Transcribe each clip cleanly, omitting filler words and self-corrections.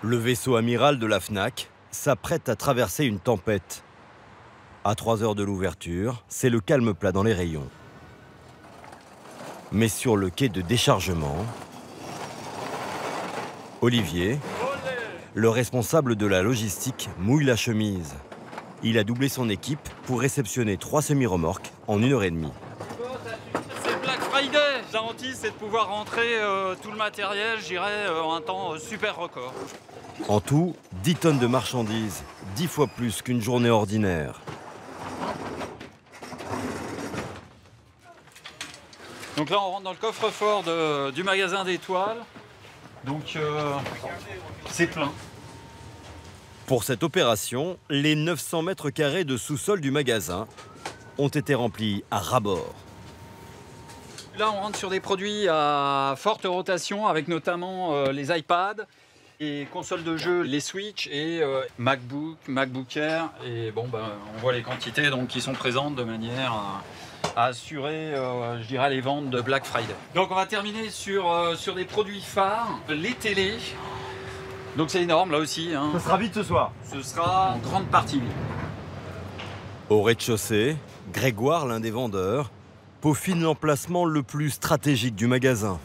Le vaisseau amiral de la Fnac s'apprête à traverser une tempête. À 3 heures de l'ouverture, c'est le calme plat dans les rayons. Mais sur le quai de déchargement, Olivier, le responsable de la logistique, mouille la chemise. Il a doublé son équipe pour réceptionner 3 semi-remorques en 1h30. C'est Black Friday. La hantise, c'est de pouvoir rentrer tout le matériel, je dirais, en un temps super record. En tout, 10 tonnes de marchandises, 10 fois plus qu'une journée ordinaire. Donc là, on rentre dans le coffre-fort du magasin d'Étoiles. Donc, c'est plein. Pour cette opération, les 900 mètres carrés de sous-sol du magasin ont été remplis à ras-bord. Là, on rentre sur des produits à forte rotation, avec notamment les iPads, les consoles de jeux, les Switch et MacBook, MacBook Air. Et bon, on voit les quantités donc, qui sont présentes de manière à assurer, je dirais, les ventes de Black Friday. Donc, on va terminer sur des produits phares, les télés. Donc, c'est énorme, là aussi. Hein. Ce sera vite ce soir. Ce sera en grande partie vite. Au rez-de-chaussée, Grégoire, l'un des vendeurs, peaufine l'emplacement le plus stratégique du magasin.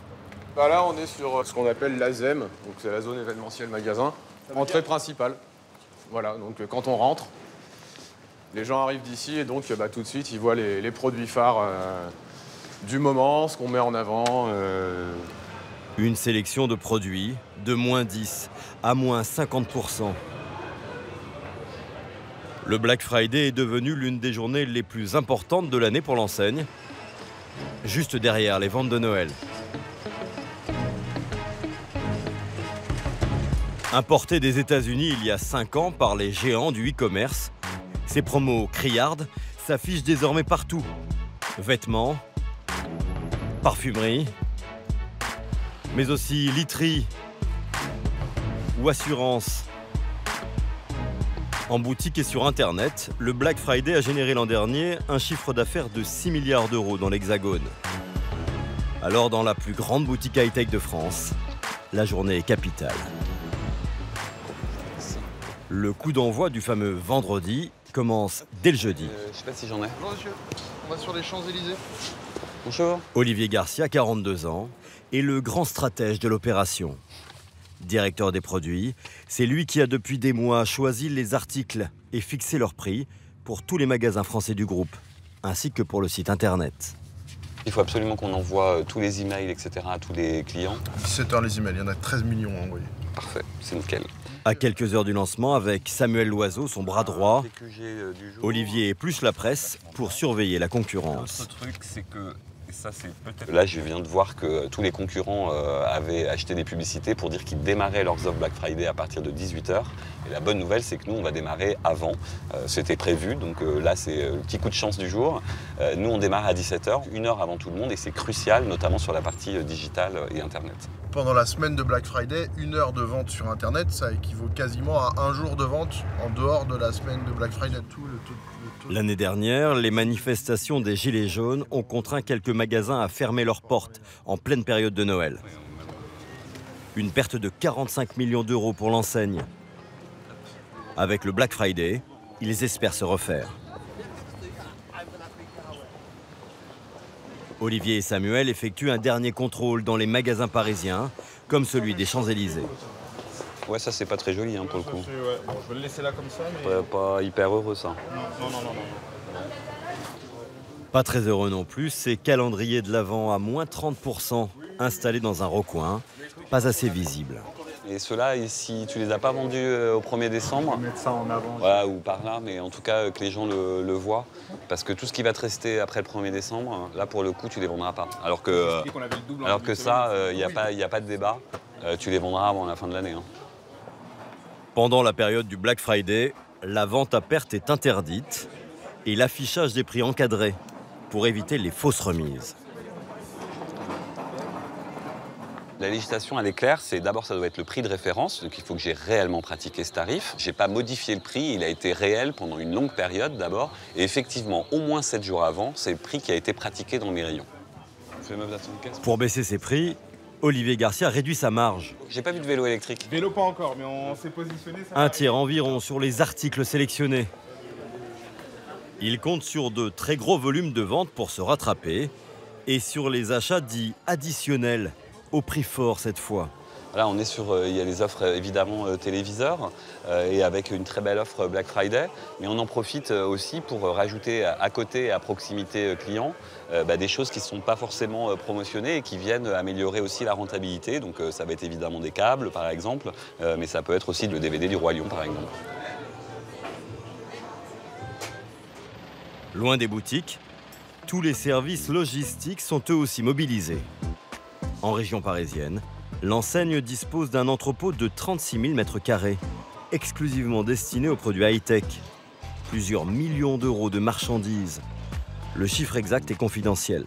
Là, on est sur ce qu'on appelle la ZEM, donc c'est la zone événementielle magasin, entrée principale. Voilà, donc quand on rentre, les gens arrivent d'ici et donc tout de suite, ils voient les produits phares du moment, ce qu'on met en avant. Une sélection de produits de moins 10 à moins 50%. Le Black Friday est devenu l'une des journées les plus importantes de l'année pour l'enseigne, juste derrière les ventes de Noël. Importé des États-Unis il y a 5 ans par les géants du e-commerce, ces promos criardes s'affichent désormais partout. Vêtements, parfumerie, mais aussi literie ou assurance. En boutique et sur Internet, le Black Friday a généré l'an dernier un chiffre d'affaires de 6 milliards d'euros dans l'Hexagone. Alors dans la plus grande boutique high-tech de France, la journée est capitale. Le coup d'envoi du fameux vendredi commence dès le jeudi. Je sais pas si j'en ai. Bonjour monsieur, on va sur les Champs-Élysées. Bonjour. Olivier Garcia, 42 ans, est le grand stratège de l'opération. Directeur des produits, c'est lui qui a depuis des mois choisi les articles et fixé leur prix pour tous les magasins français du groupe, ainsi que pour le site internet. Il faut absolument qu'on envoie tous les emails, etc. à tous les clients. 17 heures les emails, il y en a 13 millions à envoyer. Parfait, c'est nickel. À quelques heures du lancement, avec Samuel Loiseau, son bras droit, Olivier épluche la presse pour surveiller la concurrence. L'autre truc, c'est que ça, c'est peut-être... Là, je viens de voir que tous les concurrents avaient acheté des publicités pour dire qu'ils démarraient leurs offres Black Friday à partir de 18 h. Et la bonne nouvelle, c'est que nous, on va démarrer avant. C'était prévu, donc là, c'est le petit coup de chance du jour. Nous, on démarre à 17 h, 1 heure avant tout le monde, et c'est crucial, notamment sur la partie digitale et Internet. Pendant la semaine de Black Friday, 1 heure de vente sur Internet, ça équivaut quasiment à 1 jour de vente en dehors de la semaine de Black Friday. L'année dernière, les manifestations des Gilets jaunes ont contraint quelques magasins à fermer leurs portes en pleine période de Noël. Une perte de 45 millions d'euros pour l'enseigne. Avec le Black Friday, ils espèrent se refaire. Olivier et Samuel effectuent un dernier contrôle dans les magasins parisiens, comme celui des Champs-Élysées. Ouais, ça, c'est pas très joli pour le coup. Ouais. Bon, je vais le laisser là comme ça. Mais... Pas hyper heureux, ça. Non. Pas très heureux non plus, ces calendriers de l'Avent à moins 30% installés dans un recoin, pas assez visibles. Et ceux-là, si tu les as pas vendus au 1er décembre, Mettre ça en avant. voilà, ou par là, mais en tout cas que les gens le voient. Parce que tout ce qui va te rester après le 1er décembre, là pour le coup, tu les vendras pas. Alors que ça, il n'y a pas de débat, tu les vendras avant la fin de l'année. Pendant la période du Black Friday, la vente à perte est interdite et l'affichage des prix encadré pour éviter les fausses remises. La législation, elle est claire, c'est d'abord ça doit être le prix de référence, donc il faut que j'ai réellement pratiqué ce tarif. J'ai pas modifié le prix, il a été réel pendant une longue période d'abord, et effectivement, au moins 7 jours avant, c'est le prix qui a été pratiqué dans mes rayons. Pour baisser ses prix, Olivier Garcia réduit sa marge. J'ai pas vu de vélo électrique. Vélo pas encore, mais on s'est positionné. Un tiers environ sur les articles sélectionnés. Il compte sur de très gros volumes de vente pour se rattraper et sur les achats dits additionnels, au prix fort cette fois. Là, on est sur, il y a les offres évidemment téléviseurs et avec une très belle offre Black Friday, mais on en profite aussi pour rajouter à côté, à proximité client, des choses qui ne sont pas forcément promotionnées et qui viennent améliorer aussi la rentabilité. Donc ça va être évidemment des câbles par exemple, mais ça peut être aussi le DVD du Roi Lion par exemple. Loin des boutiques, tous les services logistiques sont eux aussi mobilisés. En région parisienne, l'enseigne dispose d'un entrepôt de 36 000 m², exclusivement destiné aux produits high-tech. Plusieurs millions d'euros de marchandises. Le chiffre exact est confidentiel.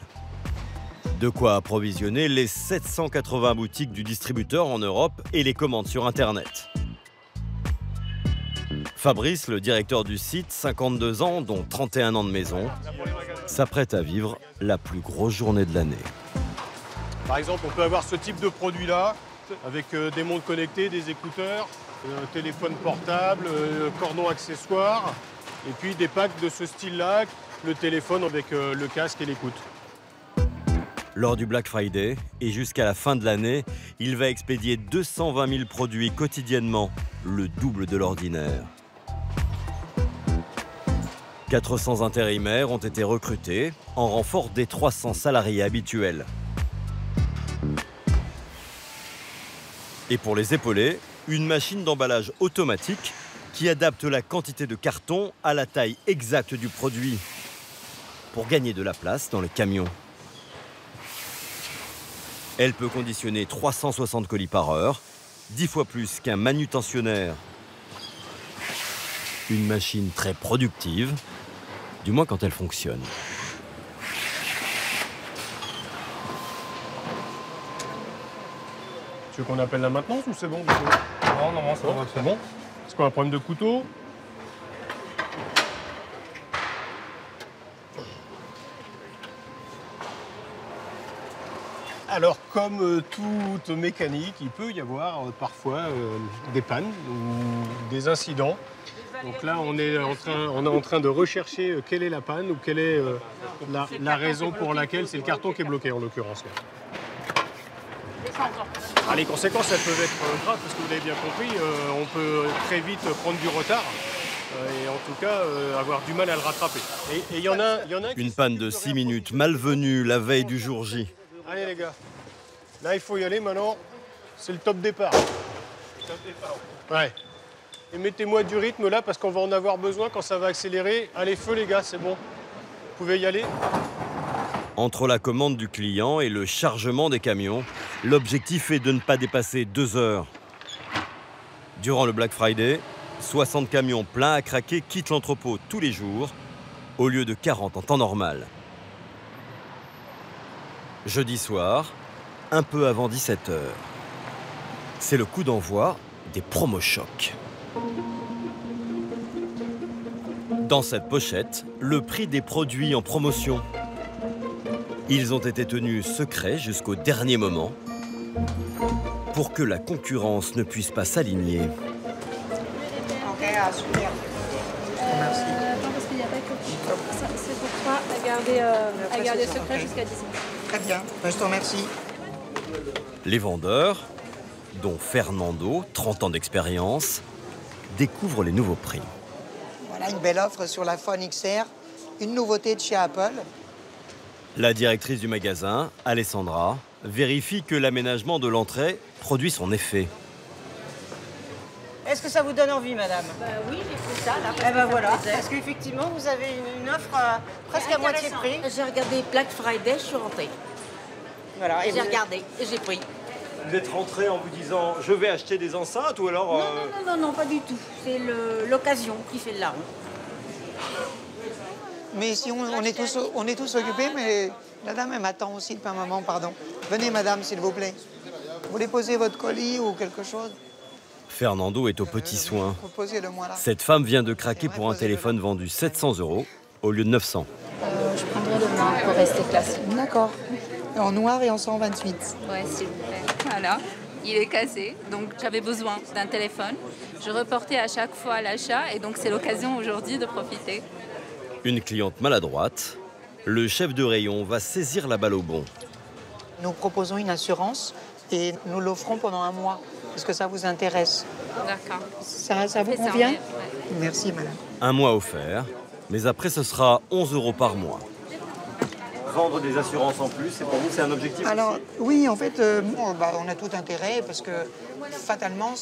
De quoi approvisionner les 780 boutiques du distributeur en Europe et les commandes sur Internet. Fabrice, le directeur du site, 52 ans, dont 31 ans de maison, s'apprête à vivre la plus grosse journée de l'année. Par exemple, on peut avoir ce type de produit-là, avec des montres connectées, des écouteurs, téléphone portable, cordon accessoire, et puis des packs de ce style-là, le téléphone avec le casque et l'écoute. Lors du Black Friday et jusqu'à la fin de l'année, il va expédier 220 000 produits quotidiennement, le double de l'ordinaire. 400 intérimaires ont été recrutés en renfort des 300 salariés habituels. Et pour les épauler, une machine d'emballage automatique qui adapte la quantité de carton à la taille exacte du produit pour gagner de la place dans les camions. Elle peut conditionner 360 colis par heure, 10 fois plus qu'un manutentionnaire. Une machine très productive, du moins quand elle fonctionne. Tu veux qu'on appelle la maintenance ou c'est bon? Non, c'est bon. Est-ce qu'on a un problème de couteau? Alors, comme toute mécanique, il peut y avoir parfois des pannes ou des incidents. Donc là, on est en train de rechercher quelle est la panne ou quelle est la raison pour laquelle c'est le carton qui est bloqué, en l'occurrence. Ah, les conséquences, elles peuvent être graves, parce que vous l'avez bien compris, on peut très vite prendre du retard et en tout cas avoir du mal à le rattraper. Et il y en a Une panne de 6 minutes, malvenue la veille du jour J. Allez les gars, là il faut y aller maintenant, c'est le top départ. Ouais. Et mettez-moi du rythme là parce qu'on va en avoir besoin quand ça va accélérer. Allez, feu les gars, c'est bon. Vous pouvez y aller. Entre la commande du client et le chargement des camions, l'objectif est de ne pas dépasser 2 heures. Durant le Black Friday, 60 camions pleins à craquer quittent l'entrepôt tous les jours, au lieu de 40 en temps normal. Jeudi soir, un peu avant 17 h. C'est le coup d'envoi des promo-chocs. Dans cette pochette, le prix des produits en promotion. Ils ont été tenus secrets jusqu'au dernier moment pour que la concurrence ne puisse pas s'aligner. Merci. Attends, parce qu'il n'y a pas que ça, c'est pour toi à garder secret jusqu'à 10 h. Très bien, je te remercie. Les vendeurs, dont Fernando, 30 ans d'expérience, découvrent les nouveaux prix. Voilà une belle offre sur l'iPhone XR, une nouveauté de chez Apple. La directrice du magasin, Alessandra, vérifie que l'aménagement de l'entrée produit son effet. Est-ce que ça vous donne envie, madame? Oui, j'ai fait ça là. Eh ben voilà, parce qu'effectivement, vous avez une offre presque à moitié de prix. J'ai regardé Black Friday, je suis rentrée. Voilà, et J'ai regardé et j'ai pris. Vous êtes rentrée en vous disant je vais acheter des enceintes ou alors... Non, pas du tout. C'est l'occasion qui fait le larron. Mais si on est tous occupés, mais la dame, elle m'attend aussi depuis un moment, pardon. Venez, madame, s'il vous plaît. Vous voulez poser votre colis ou quelque chose? Fernando est aux petits soins. Posez-le-moi là. Cette femme vient de craquer pour un téléphone vendu 700 € au lieu de 900. Je prendrai le main pour rester classe. D'accord. En noir et en 128. Ouais, s'il vous plaît. Voilà. Il est cassé, donc j'avais besoin d'un téléphone. Je reportais à chaque fois l'achat et donc c'est l'occasion aujourd'hui de profiter. Une cliente maladroite, le chef de rayon va saisir la balle au bond. Nous proposons une assurance et nous l'offrons pendant 1 mois. Est-ce que ça vous intéresse? D'accord. Ça vous convient? Ouais. Merci, madame. 1 mois offert, mais après ce sera 11 € par mois. Vendre des assurances en plus, et pour vous, c'est un objectif? Alors, oui, en fait, on a tout intérêt parce que fatalement,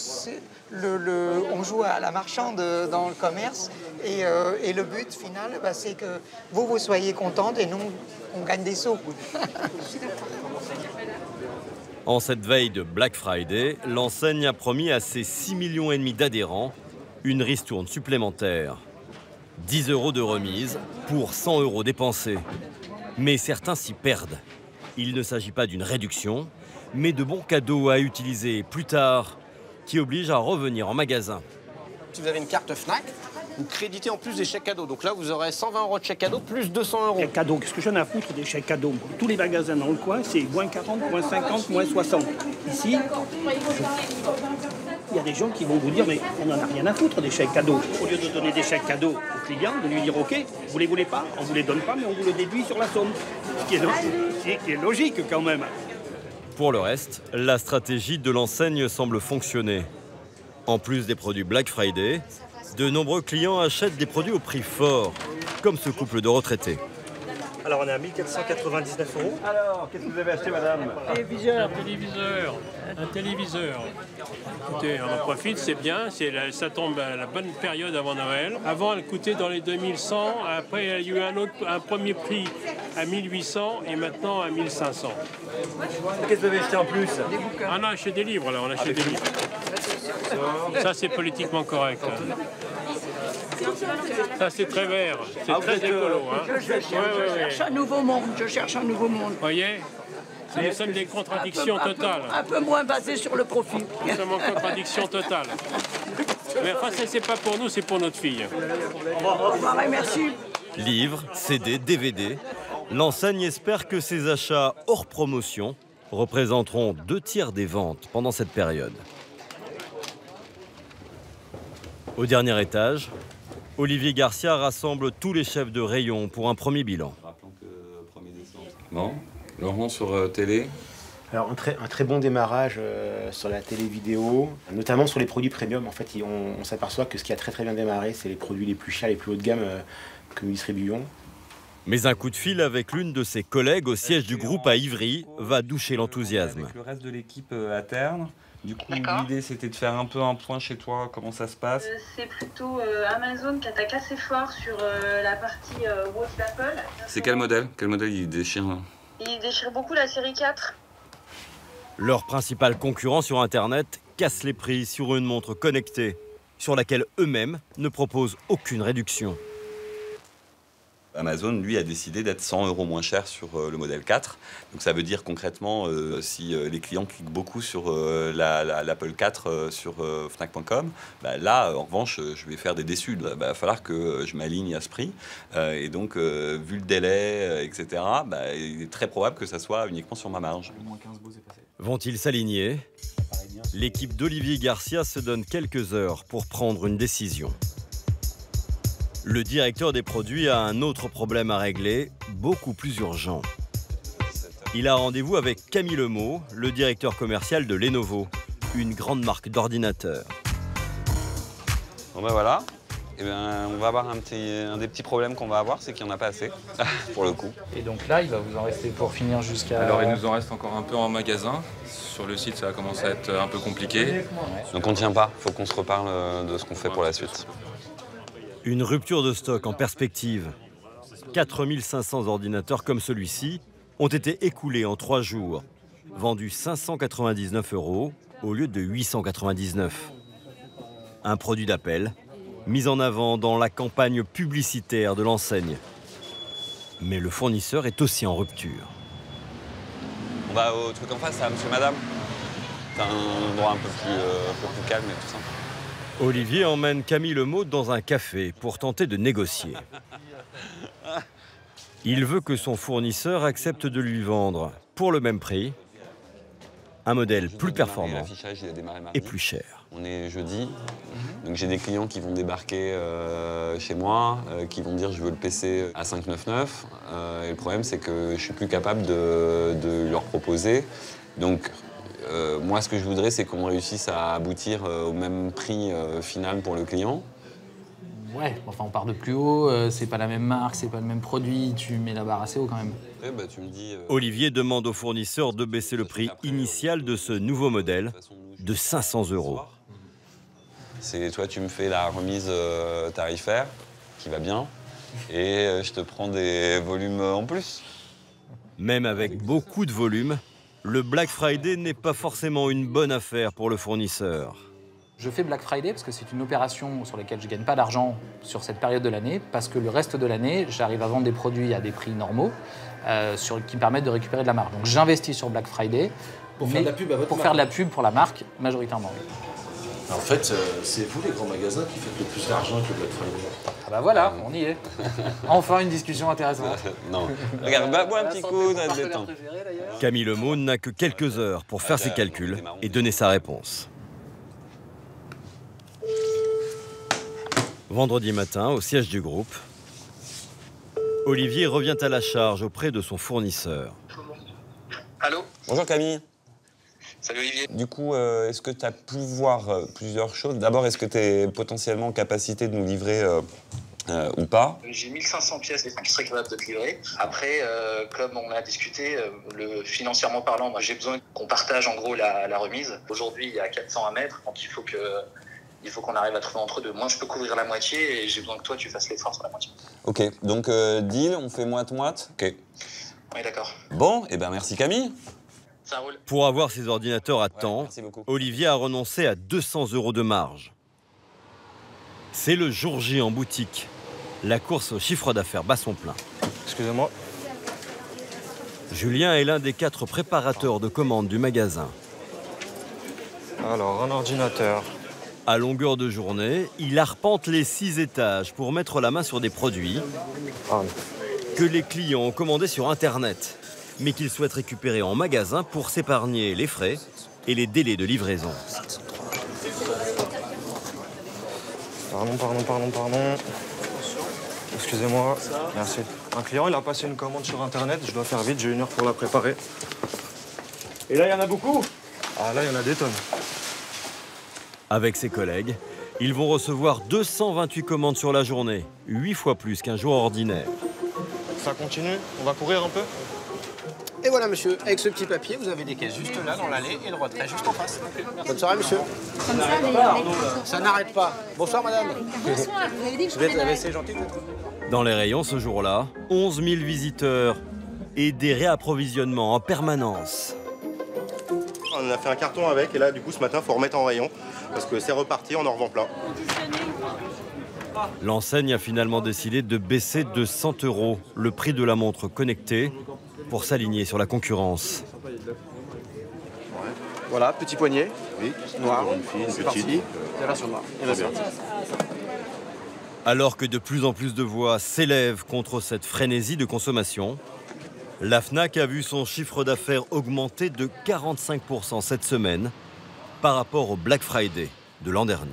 on joue à la marchande dans le commerce et le but final, c'est que vous soyez contente et nous, on gagne des sous. En cette veille de Black Friday, l'enseigne a promis à ses 6,5 millions d'adhérents une ristourne supplémentaire. 10 € de remise pour 100 € dépensés. Mais certains s'y perdent. Il ne s'agit pas d'une réduction, mais de bons cadeaux à utiliser plus tard, qui obligent à revenir en magasin. Si vous avez une carte Fnac, vous créditez en plus des chèques cadeaux. Donc là, vous aurez 120 € de chèques cadeaux plus 200 €. Chèques cadeaux, qu'est-ce que j'en ai à foutre des chèques cadeaux? Tous les magasins dans le coin, c'est moins 40, moins 50, moins 60. Ici, il y a des gens qui vont vous dire, mais on n'en a rien à foutre des chèques cadeaux. Au lieu de donner des chèques cadeaux au client, de lui dire, OK, vous les voulez pas, on vous les donne pas, mais on vous le déduit sur la somme. Ce qui est logique quand même. Pour le reste, la stratégie de l'enseigne semble fonctionner. En plus des produits Black Friday, de nombreux clients achètent des produits au prix fort, comme ce couple de retraités. Alors on est à 1 499 €. Alors, qu'est-ce que vous avez acheté, madame? Un téléviseur. Écoutez, on en profite, c'est bien, ça tombe à la bonne période avant Noël. Avant, elle coûtait dans les 2100, après il y a eu un premier prix à 1800 et maintenant à 1500. Qu'est-ce que vous avez acheté en plus? On a acheté des livres, là, on a acheté des livres. Ça, c'est politiquement correct. Ça, c'est très vert, c'est très écolo. Je cherche un nouveau monde, Vous voyez, nous sommes des contradictions totales. Un peu moins basé sur le profit. Nous sommes en contradiction totale. Mais enfin, c'est pas pour nous, c'est pour notre fille. Au revoir et merci. Livres, CD, DVD, l'enseigne espère que ces achats hors promotion représenteront 2/3 des ventes pendant cette période. Au dernier étage, Olivier Garcia rassemble tous les chefs de rayon pour un premier bilan. Bon, Laurent sur télé. Alors un très bon démarrage sur la télé vidéo, notamment sur les produits premium. En fait, on s'aperçoit que ce qui a très bien démarré, c'est les produits les plus chers, les plus haut de gamme que nous distribuons. Mais un coup de fil avec l'une de ses collègues au siège du groupe à Ivry va doucher l'enthousiasme. Avec le reste de l'équipe à Terne. Du coup, l'idée, c'était de faire un peu un point chez toi, comment ça se passe. C'est plutôt Amazon qui attaque assez fort sur la partie Watch d'Apple. C'est quel modèle? Quel modèle il déchire? Il déchire beaucoup la série 4. Leur principal concurrent sur Internet casse les prix sur une montre connectée, sur laquelle eux-mêmes ne proposent aucune réduction. Amazon, lui, a décidé d'être 100 € moins cher sur le modèle 4. Donc ça veut dire concrètement, si les clients cliquent beaucoup sur l'Apple 4 sur Fnac.com, là, en revanche, je vais faire des déçus. Il va falloir que je m'aligne à ce prix. Et donc, vu le délai, etc., il est très probable que ça soit uniquement sur ma marge. Vont-ils s'aligner? L'équipe d'Olivier Garcia se donne quelques heures pour prendre une décision. Le directeur des produits a un autre problème à régler, beaucoup plus urgent. Il a rendez-vous avec Camille Lemot, le directeur commercial de Lenovo, une grande marque d'ordinateurs. Bon voilà, on va avoir un des petits problèmes qu'on va avoir, c'est qu'il n'y en a pas assez, pour le coup. Et donc là, il va vous en rester pour finir jusqu'à... Alors il nous en reste encore un peu en magasin. Sur le site, ça va commencer à être un peu compliqué. Donc on ne tient pas, il faut qu'on se reparle de ce qu'on fait pour la suite. Une rupture de stock en perspective. 4500 ordinateurs comme celui-ci ont été écoulés en 3 jours, vendus 599 € au lieu de 899. Un produit d'appel, mis en avant dans la campagne publicitaire de l'enseigne. Mais le fournisseur est aussi en rupture. On va au truc en face, à monsieur, madame. C'est un endroit un peu plus calme et tout ça. Olivier emmène Camille Lemot dans un café pour tenter de négocier. Il veut que son fournisseur accepte de lui vendre pour le même prix, un modèle plus performant L'affichage, il a démarré mardi. et plus cher. On est jeudi, donc j'ai des clients qui vont débarquer chez moi, qui vont dire je veux le PC à 599. Et le problème c'est que je suis plus capable de leur proposer. Donc moi ce que je voudrais c'est qu'on réussisse à aboutir au même prix final pour le client. Ouais, enfin on part de plus haut, c'est pas la même marque, c'est pas le même produit, tu mets la barre assez haut quand même. Ouais, bah, tu me dis, Olivier demande au fournisseur de baisser le prix initial de ce nouveau modèle de 500 €. C'est toi tu me fais la remise tarifaire qui va bien et je te prends des volumes en plus. Même avec beaucoup de volume, le Black Friday n'est pas forcément une bonne affaire pour le fournisseur. Je fais Black Friday parce que c'est une opération sur laquelle je ne gagne pas d'argent sur cette période de l'année, parce que le reste de l'année, j'arrive à vendre des produits à des prix normaux qui me permettent de récupérer de la marge. Donc j'investis sur Black Friday pour faire de la pub à votre pour marque. faire de la pub pour la marque, majoritairement. En fait, c'est vous les grands magasins qui faites le plus d'argent avec le Black Friday. Ah bah voilà, on y est. Enfin une discussion intéressante. Non, regarde, bois un petit coup, ça va te détendre. Camille Lemône n'a que quelques heures pour faire ses calculs et donner sa réponse. Vendredi matin, au siège du groupe, Olivier revient à la charge auprès de son fournisseur. Allô? Bonjour Camille. Salut Olivier. Du coup, est-ce que tu as pu voir plusieurs choses? D'abord, est-ce que tu es potentiellement en capacité de nous livrer ou pas? J'ai 1500 pièces qui seraient capables de te livrer. Après, comme on a discuté, financièrement parlant, moi j'ai besoin qu'on partage en gros la remise. Aujourd'hui, il y a 400 à mettre, donc il faut qu'on arrive à trouver entre deux. Moi, je peux couvrir la moitié et j'ai besoin que toi, tu fasses l'effort sur la moitié. Ok, donc deal, on fait moite-moite? Ok. Oui, d'accord. Bon, et ben merci Camille. Ça roule. Pour avoir ses ordinateurs à temps, Olivier a renoncé à 200 € de marge. C'est le jour J en boutique. La course au chiffre d'affaires bat son plein. Excusez-moi. Julien est l'un des 4 préparateurs de commandes du magasin. Alors, un ordinateur. À longueur de journée, il arpente les 6 étages pour mettre la main sur des produits que les clients ont commandés sur Internet, mais qu'ils souhaitent récupérer en magasin pour s'épargner les frais et les délais de livraison. Pardon. Excusez-moi. Merci. Un client, il a passé une commande sur Internet. Je dois faire vite, j'ai 1 heure pour la préparer. Et là, il y en a beaucoup? Ah, là, il y en a des tonnes. Avec ses collègues, ils vont recevoir 228 commandes sur la journée, 8 fois plus qu'un jour ordinaire. Ça continue? On va courir un peu? Et voilà, monsieur, avec ce petit papier, vous avez des caisses juste là, dans l'allée, et le retrait juste en face. Bonne soirée, monsieur. Ça n'arrête pas. Bonsoir, madame. Bonsoir, vous avez dit que je prenais C'est gentil. Dans les rayons ce jour-là, 11 000 visiteurs et des réapprovisionnements en permanence. On a fait un carton avec, et là, du coup, ce matin, il faut remettre en rayon, parce que c'est reparti, on en revend plein. L'enseigne a finalement décidé de baisser de 100 € le prix de la montre connectée pour s'aligner sur la concurrence. Voilà, petit poignet. Oui, noir. Une petite. La version noire. Et la version. Alors que de plus en plus de voix s'élèvent contre cette frénésie de consommation, la Fnac a vu son chiffre d'affaires augmenter de 45% cette semaine par rapport au Black Friday de l'an dernier.